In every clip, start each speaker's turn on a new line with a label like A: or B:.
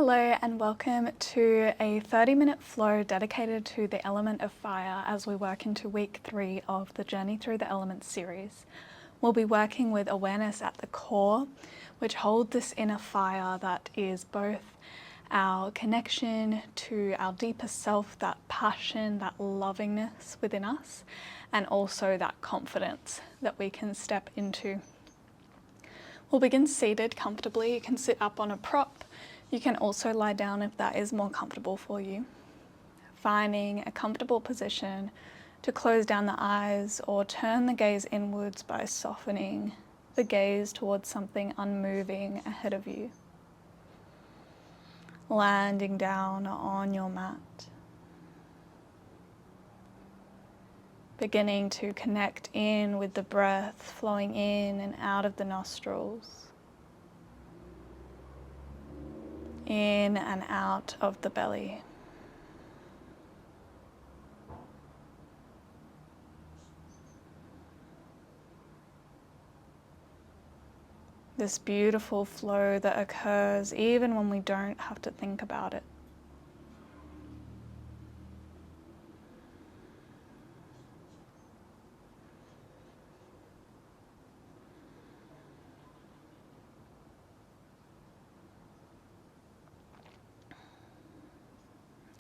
A: Hello and welcome to a 30-minute flow dedicated to the element of fire as we work into week 3 of the Journey Through the Elements series. We'll be working with awareness at the core, which holds this inner fire that is both our connection to our deeper self, that passion, that lovingness within us, and also that confidence that we can step into. We'll begin seated comfortably. You can sit up on a prop. You can also lie down if that is more comfortable for you. Finding a comfortable position to close down the eyes or turn the gaze inwards by softening the gaze towards something unmoving ahead of you. Landing down on your mat. Beginning to connect in with the breath flowing in and out of the nostrils. In and out of the belly. This beautiful flow that occurs even when we don't have to think about it.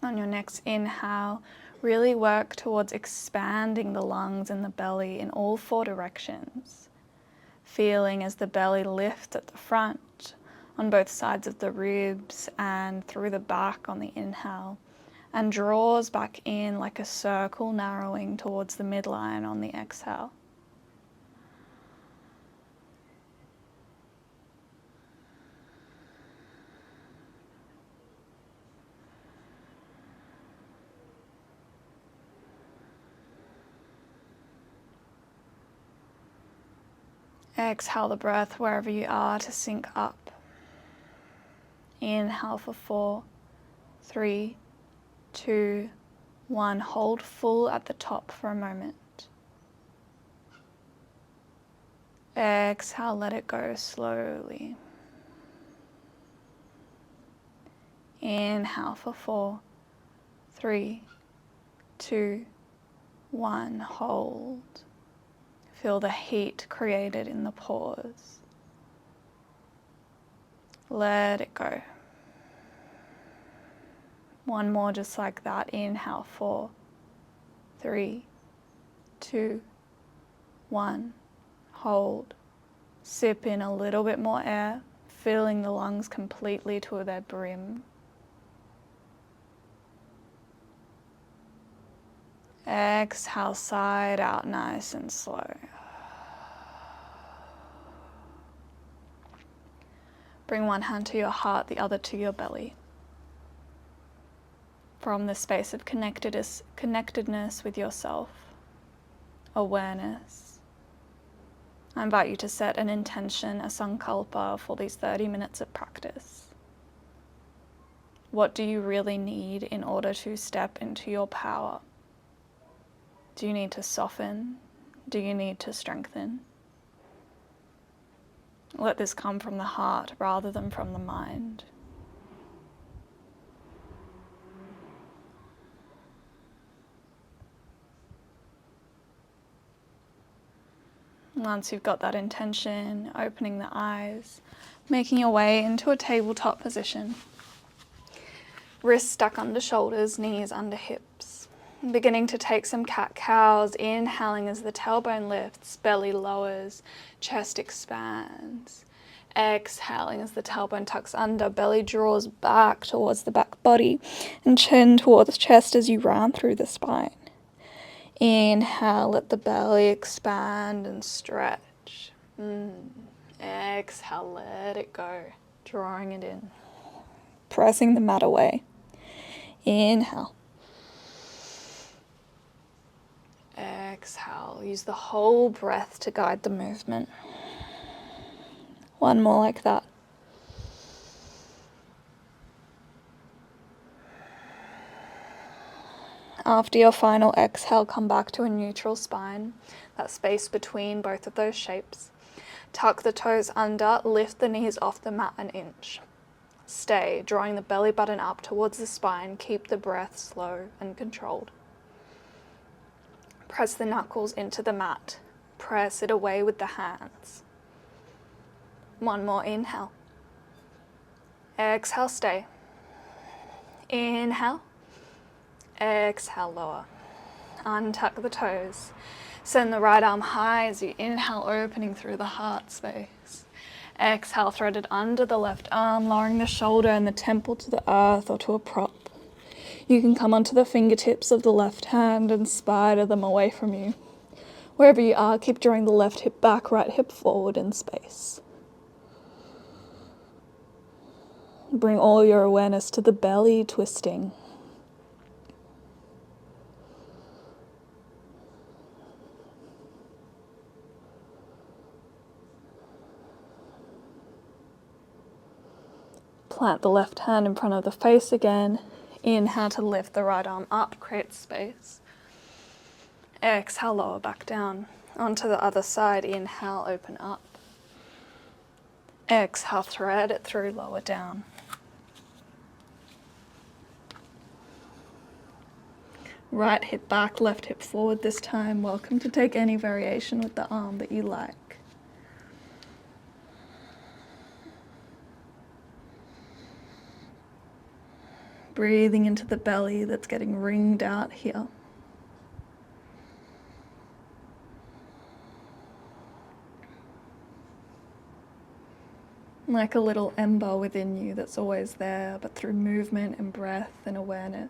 A: On your next inhale, really work towards expanding the lungs and the belly in all 4 directions. Feeling as the belly lifts at the front, on both sides of the ribs and through the back on the inhale, and draws back in like a circle narrowing towards the midline on the exhale. Exhale the breath wherever you are to sink up. Inhale for 4, 3, 2, 1. Hold full at the top for a moment. Exhale, let it go slowly. Inhale for 4, 3, 2, 1. Hold. Feel the heat created in the pores. Let it go. One more just like that. Inhale, 4, 3, 2, 1. Hold. Sip in a little bit more air, filling the lungs completely to their brim. Exhale, side out nice and slow. Bring one hand to your heart, the other to your belly. From the space of connectedness with yourself, awareness, I invite you to set an intention, a sankalpa, for these 30 minutes of practice. What do you really need in order to step into your power? Do you need to soften? Do you need to strengthen? Let this come from the heart rather than from the mind. Once you've got that intention, opening the eyes, making your way into a tabletop position. Wrists stuck under shoulders, knees under hips. Beginning to take some cat-cows, inhaling as the tailbone lifts, belly lowers, chest expands. Exhaling as the tailbone tucks under, belly draws back towards the back body, and chin towards chest as you round through the spine. Inhale, let the belly expand and stretch. Exhale, let it go, drawing it in. Pressing the mat away. Inhale. Exhale, use the whole breath to guide the movement. One more like that. After your final exhale, come back to a neutral spine, that space between both of those shapes. Tuck the toes under, lift the knees off the mat an inch. Stay, drawing the belly button up towards the spine. Keep the breath slow and controlled. Press the knuckles into the mat. Press it away with the hands. One more inhale. Exhale, stay. Inhale. Exhale, lower. Untuck the toes. Send the right arm high as you inhale, opening through the heart space. Exhale, threaded under the left arm, lowering the shoulder and the temple to the earth or to a prop. You can come onto the fingertips of the left hand and spider them away from you. Wherever you are, keep drawing the left hip back, right hip forward in space. Bring all your awareness to the belly twisting. Plant the left hand in front of the face again. Inhale to lift the right arm up, create space. Exhale, lower back down. Onto the other side, inhale, open up. Exhale, thread it through, lower down. Right hip back, left hip forward this time. Welcome to take any variation with the arm that you like. Breathing into the belly that's getting ringed out here. Like a little ember within you that's always there, but through movement and breath and awareness,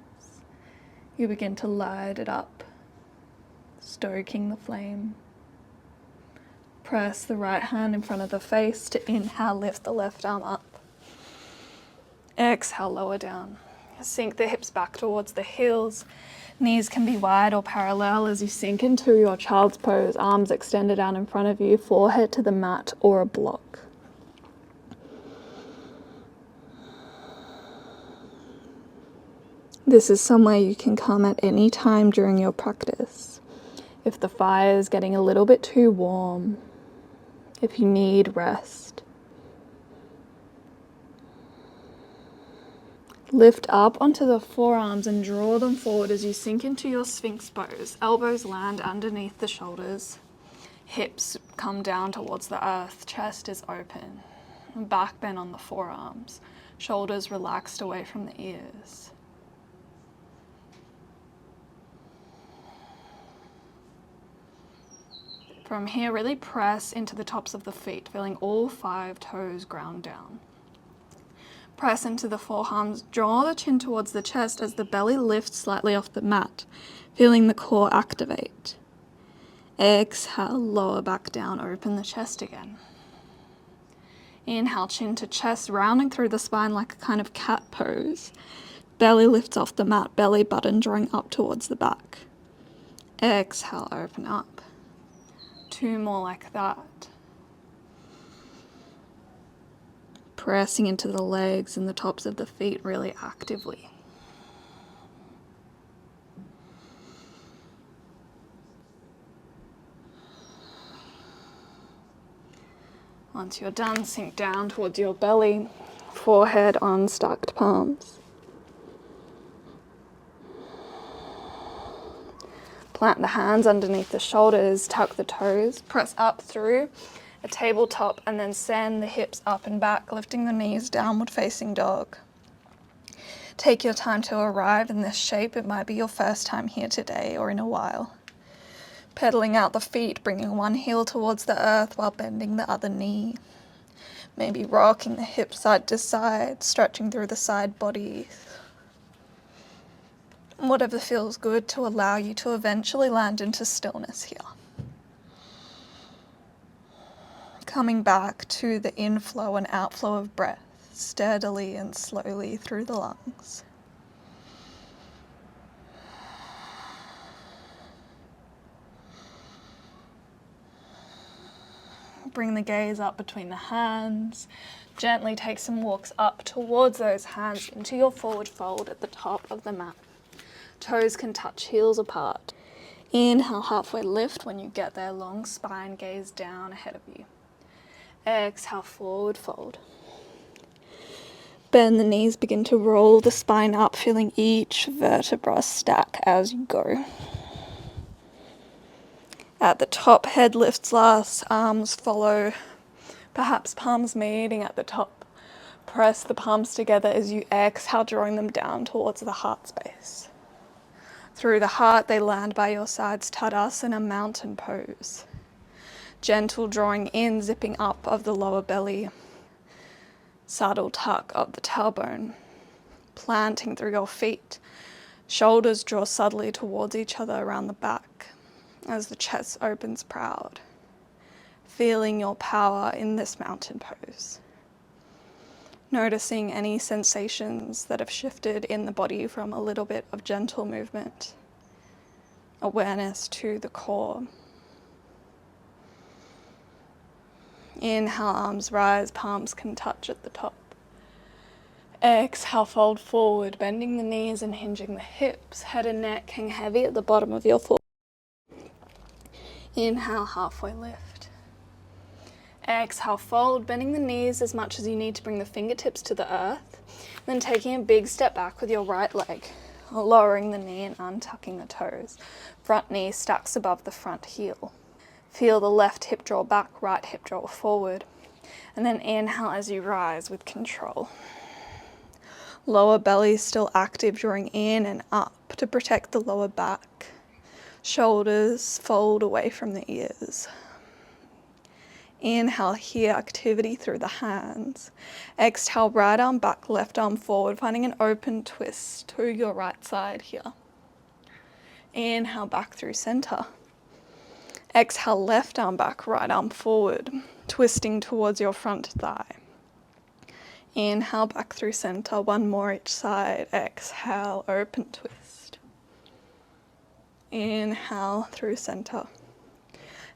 A: you begin to light it up, stoking the flame. Press the right hand in front of the face to inhale, lift the left arm up. Exhale, lower down. Sink the hips back towards the heels. Knees can be wide or parallel as you sink into your child's pose, arms extended out in front of you, forehead to the mat or a block. This is somewhere you can come at any time during your practice. If the fire is getting a little bit too warm, if you need rest. Lift up onto the forearms and draw them forward as you sink into your Sphinx pose. Elbows land underneath the shoulders. Hips come down towards the earth. Chest is open. Back bend on the forearms. Shoulders relaxed away from the ears. From here, really press into the tops of the feet, feeling all 5 toes ground down. Press into the forearms, draw the chin towards the chest as the belly lifts slightly off the mat, feeling the core activate. Exhale, lower back down, open the chest again. Inhale, chin to chest, rounding through the spine like a kind of cat pose. Belly lifts off the mat, belly button drawing up towards the back. Exhale, open up. 2 more like that. Pressing into the legs and the tops of the feet really actively. Once you're done, sink down towards your belly, forehead on stacked palms. Plant the hands underneath the shoulders, tuck the toes, press up through a tabletop and then send the hips up and back, lifting the knees, downward facing dog. Take your time to arrive in this shape. It might be your first time here today or in a while. Pedaling out the feet, bringing one heel towards the earth while bending the other knee. Maybe rocking the hips side to side, stretching through the side body. Whatever feels good to allow you to eventually land into stillness here. Coming back to the inflow and outflow of breath, steadily and slowly through the lungs. Bring the gaze up between the hands. Gently take some walks up towards those hands into your forward fold at the top of the mat. Toes can touch heels apart. Inhale, halfway lift. When you get there, long spine, gaze down ahead of you. Exhale, forward fold. Bend the knees, begin to roll the spine up, feeling each vertebra stack as you go. At the top, head lifts last, arms follow, perhaps palms meeting at the top. Press the palms together as you exhale, drawing them down towards the heart space. Through the heart, they land by your sides, Tadasana, mountain pose. Gentle drawing in, zipping up of the lower belly. Subtle tuck of the tailbone. Planting through your feet. Shoulders draw subtly towards each other around the back as the chest opens proud. Feeling your power in this mountain pose. Noticing any sensations that have shifted in the body from a little bit of gentle movement. Awareness to the core. Inhale, arms rise, palms can touch at the top. Exhale, fold forward, bending the knees and hinging the hips. Head and neck hang heavy at the bottom of your foot. Inhale, halfway lift. Exhale, fold, bending the knees as much as you need to bring the fingertips to the earth. Then taking a big step back with your right leg, lowering the knee and untucking the toes. Front knee stacks above the front heel. Feel the left hip draw back, right hip draw forward. And then inhale as you rise with control. Lower belly still active, drawing in and up to protect the lower back. Shoulders fold away from the ears. Inhale here, activity through the hands. Exhale, right arm back, left arm forward, finding an open twist to your right side here. Inhale, back through center. Exhale, left arm back, right arm forward, twisting towards your front thigh. Inhale, back through center, one more each side. Exhale, open twist. Inhale through center.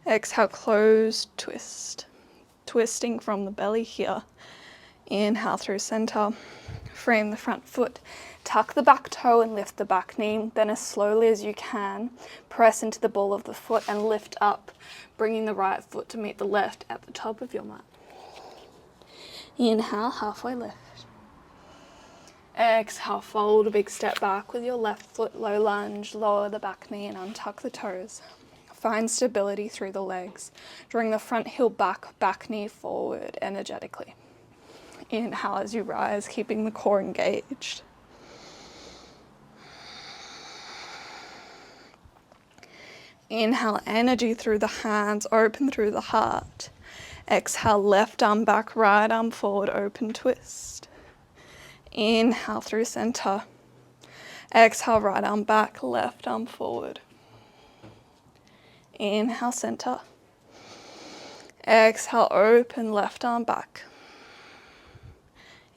A: Exhale, closed twist. Twisting from the belly here. Inhale through center. Frame the front foot. Tuck the back toe and lift the back knee. Then as slowly as you can, press into the ball of the foot and lift up, bringing the right foot to meet the left at the top of your mat. Inhale, halfway lift. Exhale, fold a big step back with your left foot, low lunge, lower the back knee and untuck the toes. Find stability through the legs, drawing the front heel back, back knee forward energetically. Inhale as you rise, keeping the core engaged. Inhale, energy through the hands, open through the heart. Exhale, left arm back, right arm forward, open twist. Inhale through center. Exhale, right arm back, left arm forward. Inhale, center. Exhale, open, left arm back.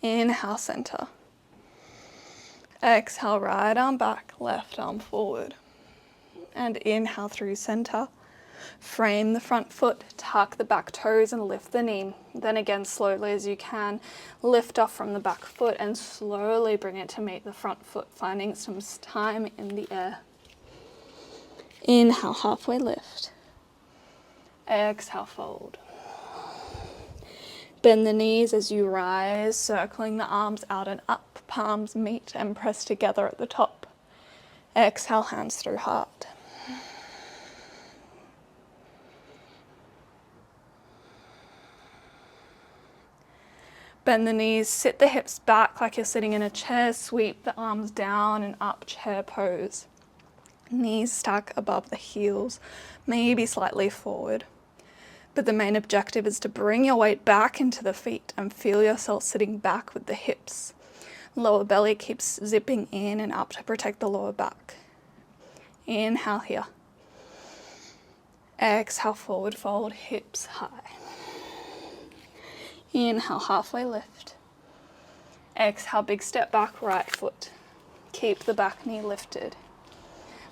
A: Inhale, center. Exhale, right arm back, left arm forward. And inhale through center. Frame the front foot, tuck the back toes and lift the knee. Then again, slowly as you can, lift off from the back foot and slowly bring it to meet the front foot, finding some time in the air. Inhale, halfway lift. Exhale, fold. Bend the knees as you rise, circling the arms out and up. Palms meet and press together at the top. Exhale, hands through heart. Bend the knees, sit the hips back like you're sitting in a chair, sweep the arms down and up, chair pose. Knees stack above the heels, maybe slightly forward. But the main objective is to bring your weight back into the feet and feel yourself sitting back with the hips. Lower belly keeps zipping in and up to protect the lower back. Inhale here. Exhale, forward fold, hips high. Inhale, halfway lift. Exhale, big step back, right foot. Keep the back knee lifted.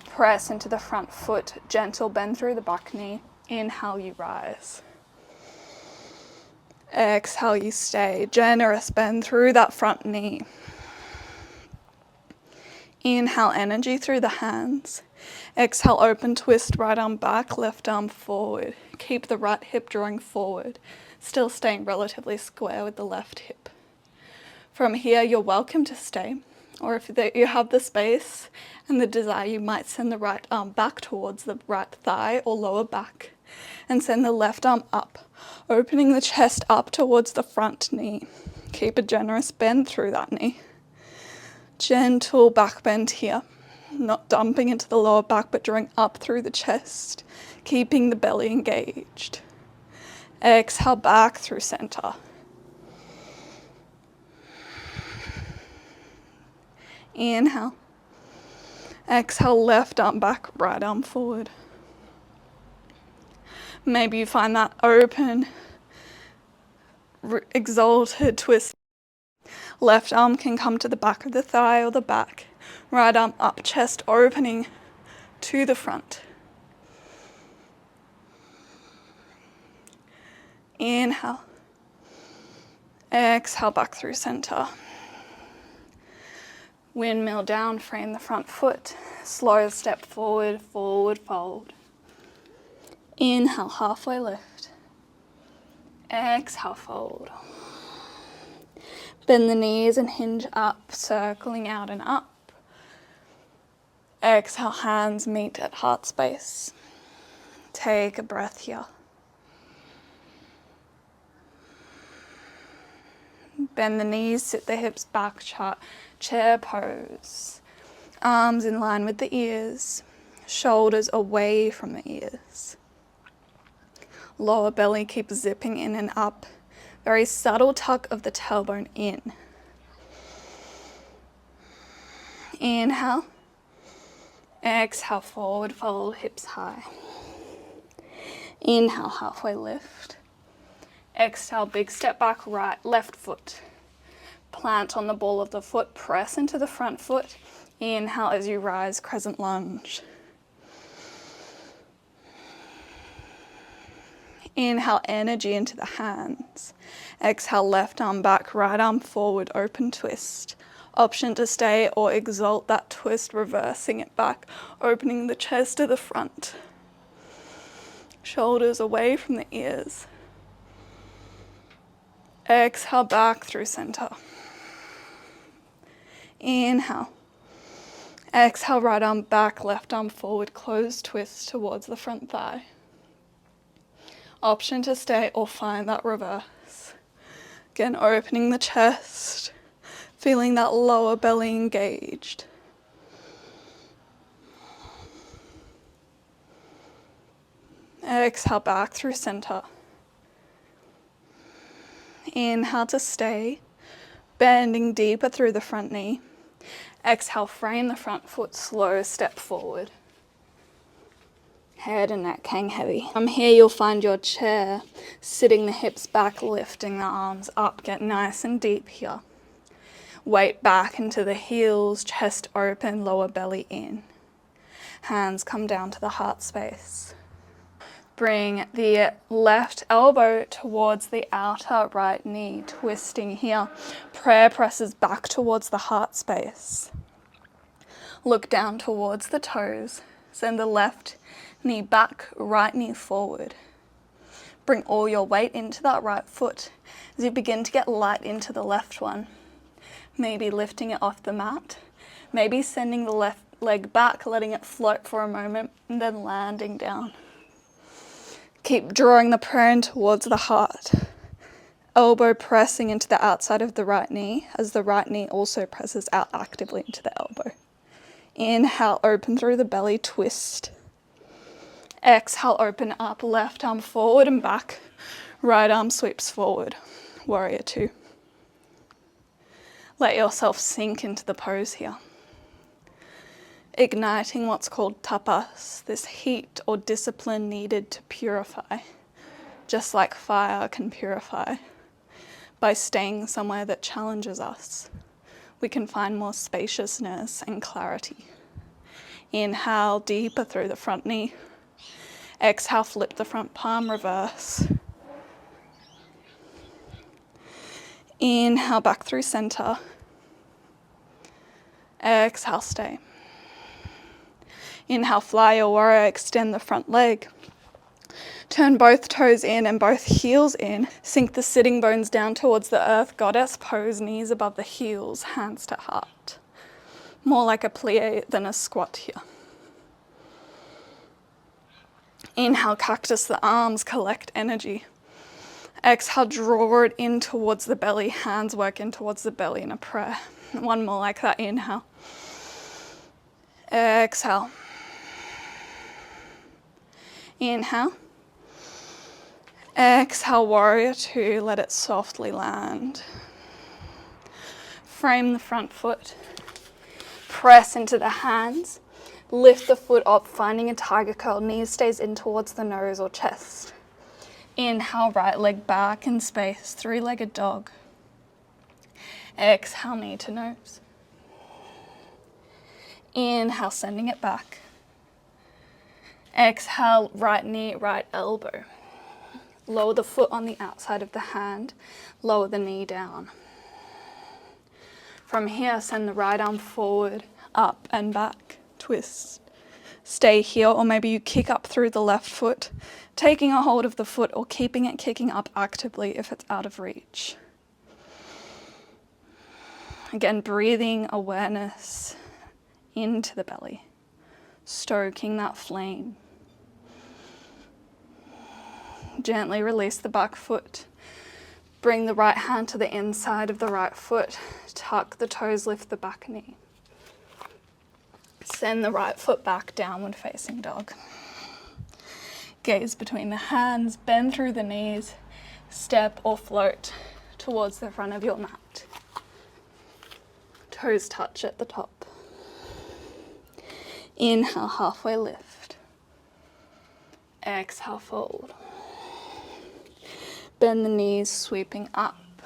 A: Press into the front foot, gentle bend through the back knee. Inhale, you rise. Exhale, you stay. Generous bend through that front knee. Inhale, energy through the hands. Exhale, open twist, right arm back, left arm forward. Keep the right hip drawing forward, still staying relatively square with the left hip. From here, you're welcome to stay, or if you have the space and the desire, you might send the right arm back towards the right thigh or lower back, and send the left arm up, opening the chest up towards the front knee. Keep a generous bend through that knee. Gentle back bend here, not dumping into the lower back, but drawing up through the chest, keeping the belly engaged. Exhale back through center. Inhale. Exhale, left arm back, right arm forward. Maybe you find that open, exalted twist. Left arm can come to the back of the thigh or the back. Right arm up, chest opening to the front. Inhale. Exhale back through center. Windmill down, frame the front foot. Slow step forward, forward fold. Inhale, halfway lift. Exhale, fold. Bend the knees and hinge up, circling out and up. Exhale, hands meet at heart space. Take a breath here. Bend the knees, sit the hips back, chair pose. Arms in line with the ears, shoulders away from the ears. Lower belly keeps zipping in and up. Very subtle tuck of the tailbone in. Inhale. Exhale, forward fold, hips high. Inhale, halfway lift. Exhale, big step back, right, left foot. Plant on the ball of the foot, press into the front foot. Inhale as you rise, crescent lunge. Inhale, energy into the hands. Exhale, left arm back, right arm forward, open twist. Option to stay or exalt that twist, reversing it back, opening the chest to the front. Shoulders away from the ears. Exhale, back through center. Inhale. Exhale, right arm back, left arm forward, close twist towards the front thigh. Option to stay or find that reverse. Again, opening the chest, feeling that lower belly engaged. Exhale, back through center. Inhale to stay, bending deeper through the front knee. Exhale, frame the front foot, slow step forward. Head and neck hang heavy. From here you'll find your chair, sitting the hips back, lifting the arms up. Get nice and deep here. Weight back into the heels, chest open, lower belly in. Hands come down to the heart space. Bring the left elbow towards the outer right knee, twisting here. Prayer presses back towards the heart space. Look down towards the toes. Send the left knee back, right knee forward. Bring all your weight into that right foot as you begin to get light into the left one. Maybe lifting it off the mat. Maybe sending the left leg back, letting it float for a moment, and then landing down. Keep drawing the prayer in towards the heart. Elbow pressing into the outside of the right knee as the right knee also presses out actively into the elbow. Inhale, open through the belly, twist. Exhale, open up, left arm forward and back. Right arm sweeps forward. Warrior two. Let yourself sink into the pose here. Igniting what's called tapas, this heat or discipline needed to purify, just like fire can purify. By staying somewhere that challenges us, we can find more spaciousness and clarity. Inhale deeper through the front knee. Exhale, flip the front palm, reverse. Inhale, back through center. Exhale, stay. Inhale, fly your warrior, extend the front leg. Turn both toes in and both heels in. Sink the sitting bones down towards the earth. Goddess pose, knees above the heels, hands to heart. More like a plie than a squat here. Inhale, cactus the arms, collect energy. Exhale, draw it in towards the belly. Hands work in towards the belly in a prayer. One more like that. Inhale. Exhale. Inhale. Exhale, warrior two, let it softly land. Frame the front foot. Press into the hands. Lift the foot up, finding a tiger curl. Knees stays in towards the nose or chest. Inhale, right leg back in space, three-legged dog. Exhale, knee to nose. Inhale, sending it back. Exhale, right knee, right elbow. Lower the foot on the outside of the hand. Lower the knee down. From here, send the right arm forward, up and back. Twist. Stay here, or maybe you kick up through the left foot, taking a hold of the foot or keeping it kicking up actively if it's out of reach. Again, breathing awareness into the belly, stoking that flame. Gently release the back foot. Bring the right hand to the inside of the right foot. Tuck the toes, lift the back knee. Send the right foot back, downward facing dog. Gaze between the hands, bend through the knees, step or float towards the front of your mat. Toes touch at the top. Inhale, halfway lift. Exhale, fold. Bend the knees, sweeping up.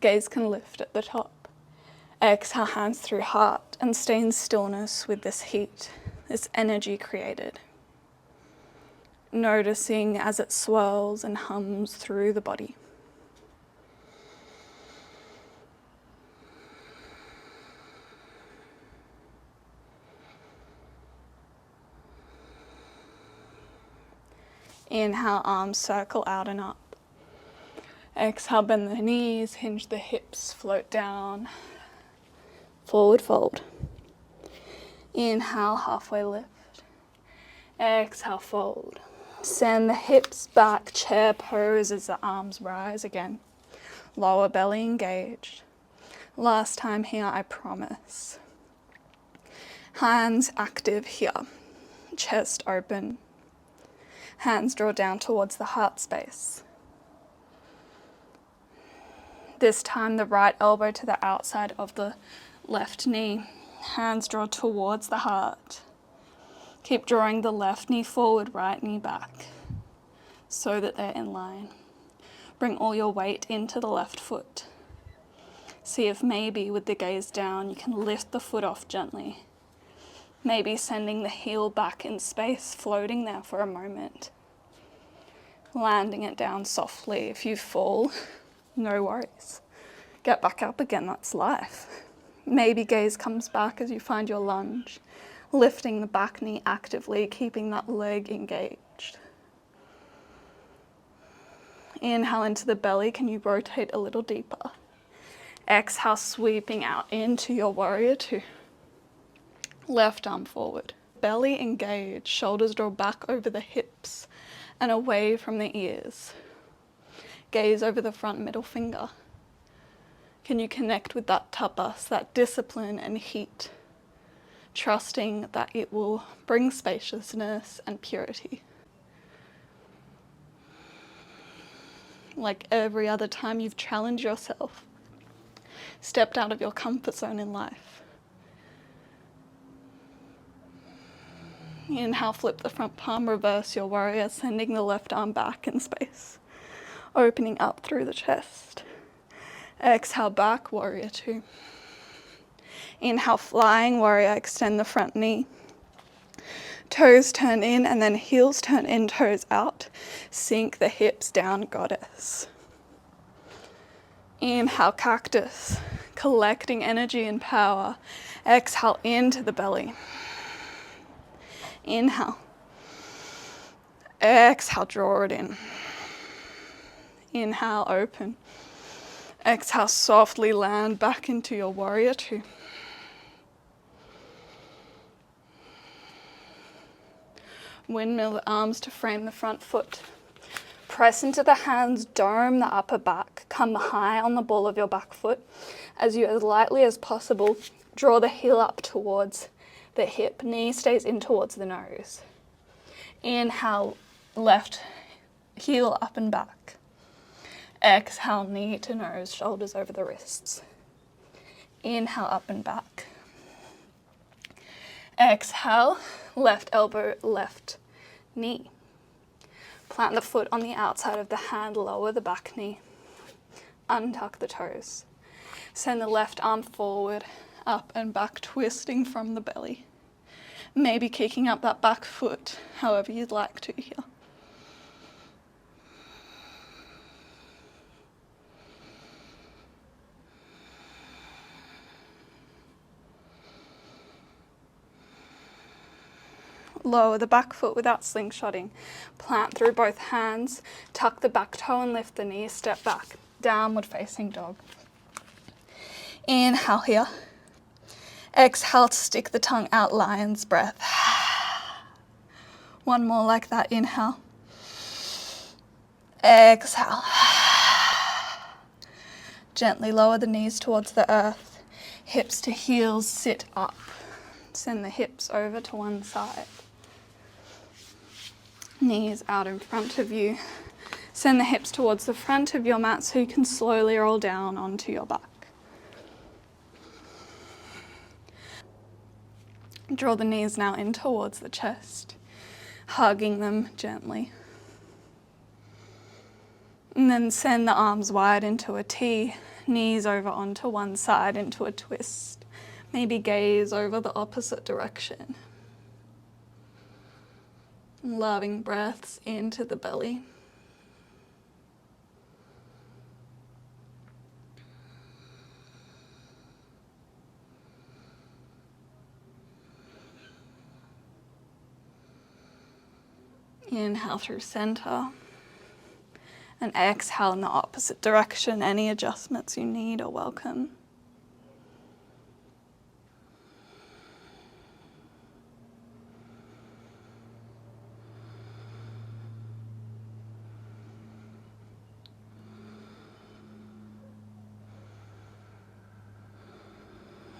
A: Gaze can lift at the top. Exhale, hands through heart, and stay in stillness with this heat, this energy created. Noticing as it swirls and hums through the body. Inhale, arms circle out and up. Exhale, bend the knees, hinge the hips, float down. Forward fold. Inhale, halfway lift. Exhale, fold. Send the hips back, chair pose as the arms rise again. Lower belly engaged. Last time here, I promise. Hands active here. Chest open. Hands draw down towards the heart space. This time the right elbow to the outside of the left knee. Hands draw towards the heart. Keep drawing the left knee forward, right knee back, so that they're in line. Bring all your weight into the left foot. See if maybe with the gaze down, you can lift the foot off gently. Maybe sending the heel back in space, floating there for a moment. Landing it down softly. If you fall, no worries. Get back up again, that's life. Maybe gaze comes back as you find your lunge, lifting the back knee actively, keeping that leg engaged. Inhale into the belly, can you rotate a little deeper? Exhale, sweeping out into your warrior two. Left arm forward. Belly engaged, shoulders draw back over the hips and away from the ears. Gaze over the front middle finger. Can you connect with that tapas, that discipline and heat, trusting that it will bring spaciousness and purity? Like every other time you've challenged yourself, stepped out of your comfort zone in life. Inhale, flip the front palm, reverse your warrior, sending the left arm back in space, opening up through the chest. Exhale, back, warrior two. Inhale, flying warrior, extend the front knee. Toes turn in and then heels turn in, toes out. Sink the hips down, goddess. Inhale, cactus, collecting energy and power. Exhale, into the belly. Inhale. Exhale, draw it in. Inhale, open. Exhale, softly land back into your warrior two. Windmill the arms to frame the front foot. Press into the hands, dome the upper back. Come high on the ball of your back foot. As you, as lightly as possible, draw the heel up towards the hip. Knee stays in towards the nose. Inhale, left heel up and back. Exhale, knee to nose, shoulders over the wrists. Inhale, up and back. Exhale, left elbow, left knee. Plant the foot on the outside of the hand, lower the back knee. Untuck the toes. Send the left arm forward, up and back, twisting from the belly. Maybe kicking up that back foot, however you'd like to here. Lower the back foot without slingshotting. Plant through both hands, tuck the back toe and lift the knee, step back. Downward facing dog. Inhale here. Exhale to stick the tongue out, lion's breath. One more like that, inhale. Exhale. Gently lower the knees towards the earth. Hips to heels, sit up. Send the hips over to one side. Knees out in front of you. Send the hips towards the front of your mat so you can slowly roll down onto your back. Draw the knees now in towards the chest, hugging them gently. And then send the arms wide into a T, knees over onto one side into a twist. Maybe gaze over the opposite direction. Loving breaths into the belly. Inhale through center. And exhale in the opposite direction. Any adjustments you need are welcome.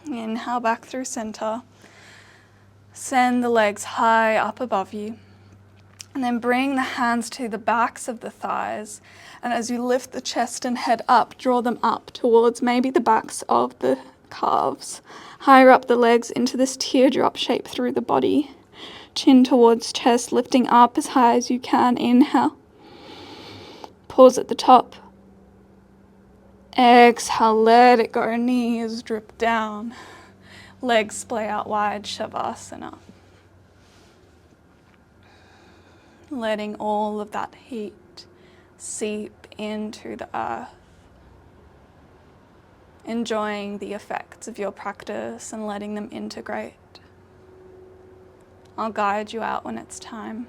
A: Inhale back through center. Send the legs high up above you. And then bring the hands to the backs of the thighs. And as you lift the chest and head up, draw them up towards maybe the backs of the calves. Higher up the legs into this teardrop shape through the body. Chin towards chest, lifting up as high as you can. Inhale. Pause at the top. Exhale, let it go. Knees drip down. Legs splay out wide, Shavasana. Letting all of that heat seep into the earth. Enjoying the effects of your practice and letting them integrate. I'll guide you out when it's time.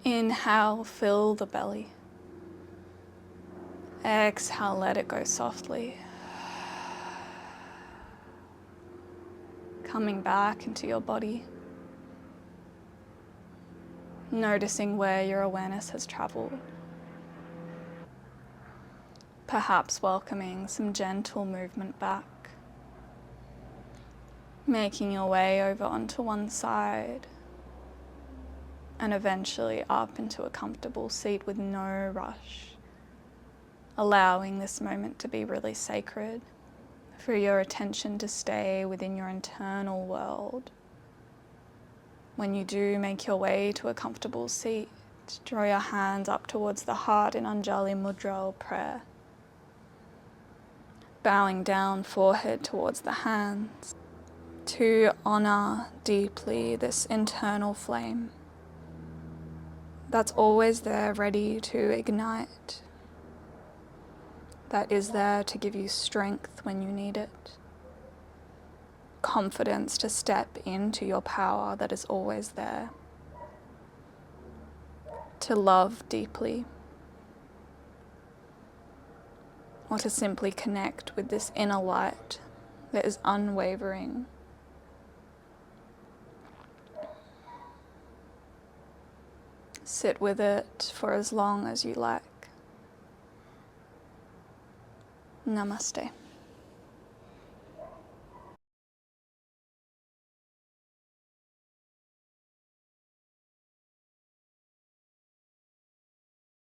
A: Inhale, fill the belly. Exhale, let it go softly. Coming back into your body. Noticing where your awareness has traveled. Perhaps welcoming some gentle movement back. Making your way over onto one side and eventually up into a comfortable seat with no rush. Allowing this moment to be really sacred, for your attention to stay within your internal world. When you do make your way to a comfortable seat, draw your hands up towards the heart in Anjali Mudra or prayer. Bowing down, forehead towards the hands, to honor deeply this internal flame that's always there, ready to ignite, that is there to give you strength when you need it, confidence to step into your power that is always there, to love deeply, or to simply connect with this inner light that is unwavering. Sit with it for as long as you like. Namaste.